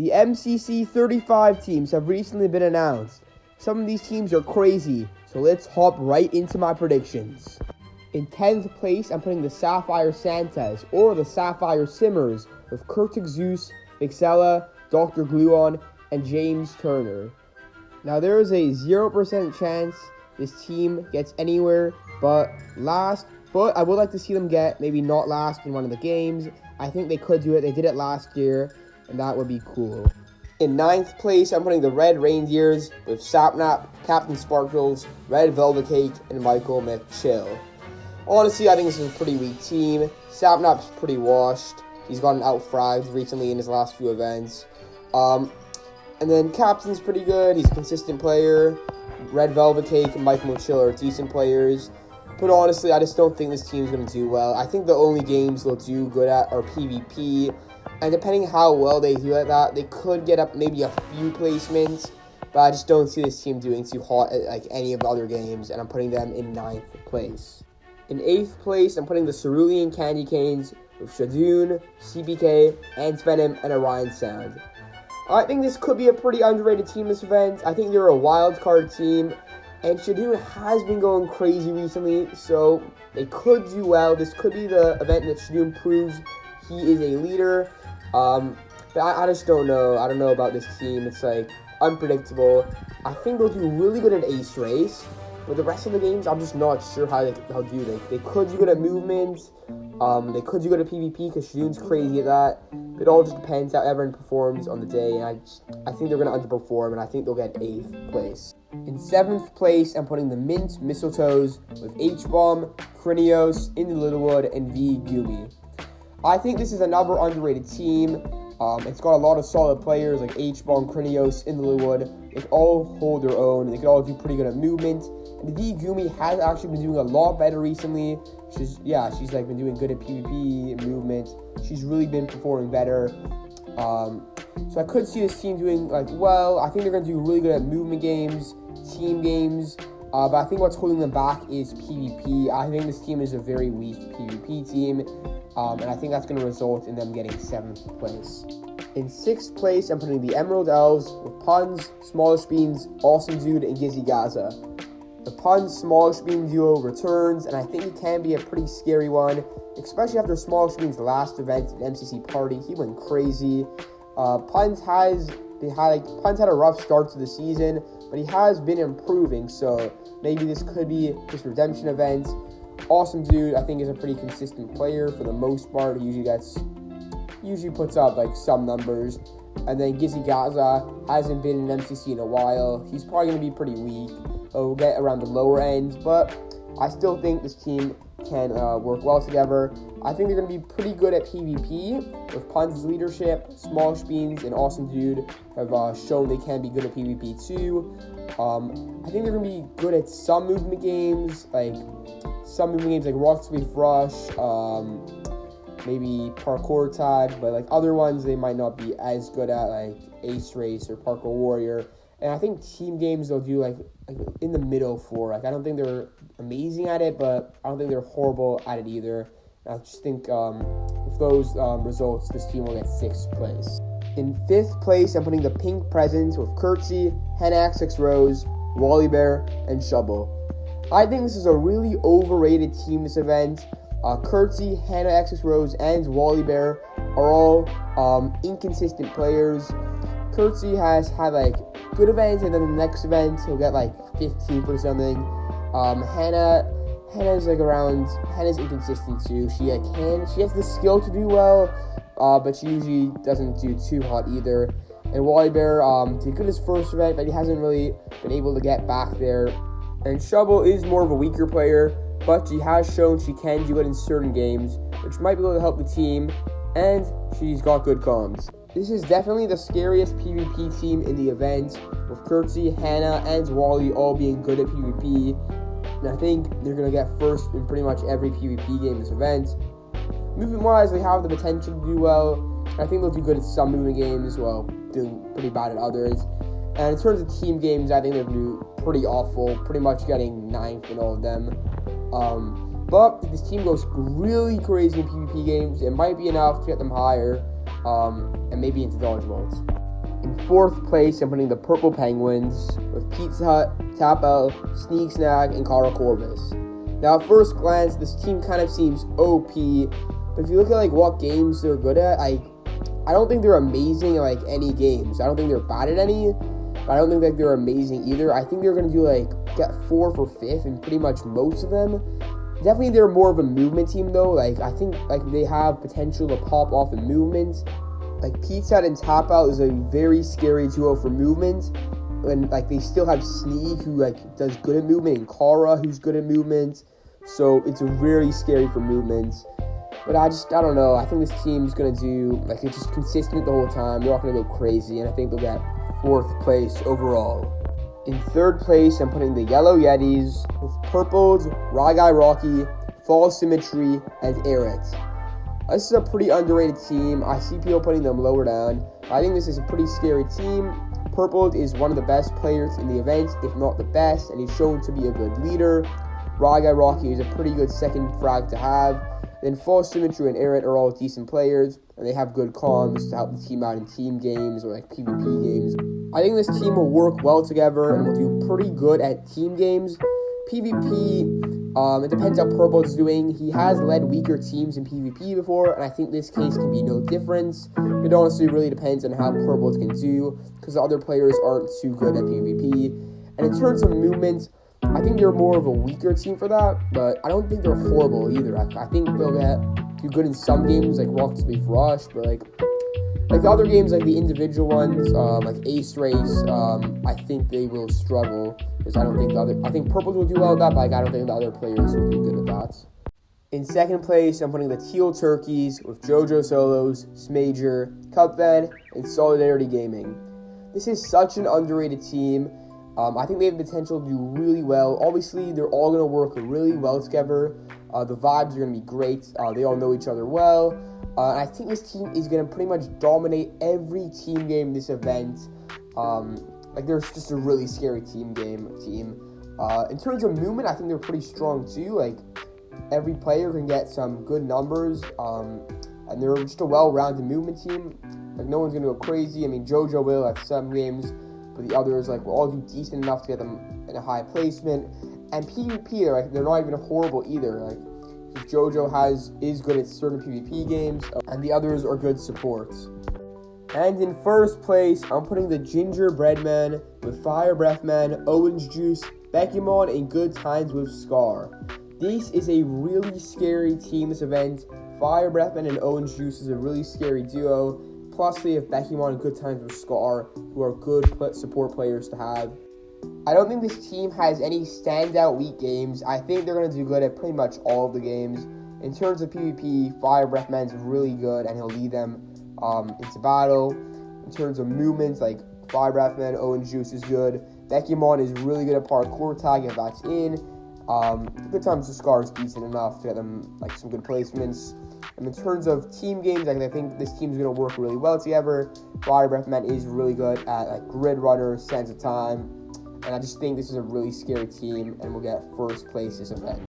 The MCC 35 teams have recently been announced. Some of these teams are crazy, so let's hop right into my predictions. In 10th place, I'm putting the Sapphire Santas, or the Sapphire Simmers, with Hannahxxrose, Vixella, Dr. Gluon, and James Turner. Now, there is a 0% chance this team gets anywhere but last, but I would like to see them get maybe not last in one of the games. I think they could do it. They did it last year, and that would be cool. In 9th place, I'm putting the Red Reindeers with Sapnap, Captain Sparkles, Red Velvet Cake, and Michael McChill. Honestly, I think this is a pretty weak team. Sapnap's pretty washed. He's gotten out-fragged recently in his last few events. And then Captain's pretty good. He's a consistent player. Red Velvet Cake and Michael McChill are decent players. But honestly, I just don't think this team's going to do well. I think the only games they'll do good at are PvP. And depending how well they do at that, they could get up maybe a few placements. But I just don't see this team doing too hot at like any of the other games. And I'm putting them in 9th place. In 8th place, I'm putting the Cerulean Candy Canes with Shadoon, CPK, Ant Venom, and Orion Sound. I think this could be a pretty underrated team this event. I think they're a wild card team, and Shadoon has been going crazy recently, so they could do well. This could be the event that Shadoon proves he is a leader, but I just don't know. I don't know about this team. It's like unpredictable. I think they'll do really good at Ace Race, but the rest of the games, I'm just not sure how they'll do. They could do good at movement. They could do good at PvP because Shadoon's crazy at that. It all just depends how everyone performs on the day, and I think they're going to underperform, and I think they'll get 8th place. In 7th place, I'm putting the Mint Mistletoes with H-Bomb, Krinios, Indie Littlewood, and V Gumi. I think this is another underrated team. It's got a lot of solid players like H-Bomb, Krinios, Indie Littlewood. They all hold their own. They could all do pretty good at movement. And V Gumi has actually been doing a lot better recently. She's like been doing good at PvP and movement. She's really been performing better. So I could see this team doing well. I think they're going to do really good at movement games, team games. But I think what's holding them back is PvP. I think this team is a very weak PvP team. And I think that's going to result in them getting 7th place. In 6th place, I'm putting the Emerald Elves with Punz, Smallish Beans, Awesome Dude, and Gizzy Gaza. The Punz Smallish Bean duo returns, and I think it can be a pretty scary one, especially after Smallish Bean's last event at MCC Party. He went crazy. Punz had a rough start to the season, but he has been improving, so maybe this could be his redemption event. Awesome Dude, I think, is a pretty consistent player for the most part. He usually puts up some numbers. And then Gizzy Gaza hasn't been in MCC in a while. He's probably going to be pretty weak. He'll get around the lower ends, but I still think this team can work well together. I think they're going to be pretty good at PvP with Punz's leadership. Smallish Beans and Awesome Dude have shown they can be good at PvP too. I think they're going to be good at some movement games, like Rocket Swift Rush, maybe Parkour Tag, but other ones they might not be as good at, like Ace Race or Parkour Warrior. And I think team games they'll do in the middle for. I don't think they're amazing at it, but I don't think they're horrible at it either. I just think with those results, this team will get 6th place. In 5th place, I'm putting the Pink Presents with Curtsy, Hannahxxrose, Wally Bear, and Shovel. I think this is a really overrated team this event. Curtsy, Hannahxxrose, and Wally Bear are all inconsistent players. Curtsy has had good events, and then the next event he'll get 15th or something. Hannah's inconsistent too. She has the skill to do well, but she usually doesn't do too hot either. And Wally Bear did good his first event, but he hasn't really been able to get back there. And Shovel is more of a weaker player, but she has shown she can do it in certain games, which might be able to help the team, and she's got good comms. This is definitely the scariest PvP team in the event, with Curtsy, Hannah, and Wally all being good at PvP, and I think they're going to get first in pretty much every PvP game this event. Movement-wise, they have the potential to do well. I think they'll do good at some movement games, while doing pretty bad at others. And in terms of team games, I think they'll do pretty awful, pretty much getting 9th in all of them. But if this team goes really crazy in PvP games, it might be enough to get them higher, and maybe into Dodge Vaults. In fourth place, I'm putting the Purple Penguins with Pizza Hut, Tapo, Sneak Snack, and Carl Corvus. Now, at first glance, this team kind of seems OP, but if you look at like what games they're good at, I don't think they're amazing at like any games. I don't think they're bad at any, but I don't think that they're amazing either. I think they're gonna do like get 4th or 5th in pretty much most of them. Definitely, they're more of a movement team though. Like I think like they have potential to pop off in movement. Like Pizza Hut and Tap Out is a very scary duo for movement. And like they still have Sneak, who like does good at movement, and Kara, who's good at movement. So it's very scary for movement. But I don't know. I think this team's gonna do like it's just consistent the whole time. They're not gonna go crazy, and I think they'll get 4th place overall. In 3rd place, I'm putting the Yellow Yetis with Purples, Ragai Rocky, Fall Symmetry, and Eric. This is a pretty underrated team. I see people putting them lower down. I think this is a pretty scary team. Purple is one of the best players in the event, if not the best, and he's shown to be a good leader. Ragai Rocky is a pretty good second frag to have. Then Fall Symmetry and Errant are all decent players, and they have good comms to help the team out in team games or like PvP games. I think this team will work well together and will do pretty good at team games. PvP, it depends how Purple is doing. He has led weaker teams in PvP before, and I think this case can be no difference. It honestly really depends on how Purple can do, because the other players aren't too good at PvP. And in terms of movement, I think they're more of a weaker team for that, but I don't think they're horrible either. I think they'll do good in some games, like Rockets Beef Rush, but like the other games, like the individual ones, like Ace Race, I think they will struggle, because I think Purple will do well at that, but like, I don't think the other players will be good at that. In 2nd place, I'm putting the Teal Turkeys with JoJo Solos, Smager, Cupfed, and Solidarity Gaming. This is such an underrated team. I think they have the potential to do really well. Obviously, they're all going to work really well together. The vibes are going to be great. They all know each other well. And I think this team is going to pretty much dominate every team game in this event. Like, there's just a really scary team. In terms of movement, I think they're pretty strong too. Like, every player can get some good numbers. And they're just a well-rounded movement team. Like, no one's going to go crazy. I mean, JoJo will at some games, but the others like will all do decent enough to get them in a high placement. And PvP, they're not even horrible either. Like, JoJo is good at certain PvP games, and the others are good supports. And in 1st place, I'm putting the Gingerbread Man with Fire Breath Man, Orange Juice, Bekimon, and Good Times with Scar. This is a really scary team this event. Fire Breath Man and Orange Juice is a really scary duo. Plus, they have Bekimon and Good Times with Scar, who are good support players to have. I don't think this team has any standout weak games. I think they're going to do good at pretty much all of the games. In terms of PvP, Fire Breath Man's really good, and he'll lead them into battle. In terms of movements, like Fire Breath Man, Owen Juice is good. Bekimon is really good at parkour tag if that's in. Good Times with Scar is decent enough to get them like some good placements. And in terms of team games, I think this team's going to work really well together. Fire Breath Man is really good at like Grid Runner, Sense of Time. And I just think this is a really scary team, and we'll get 1st place this event.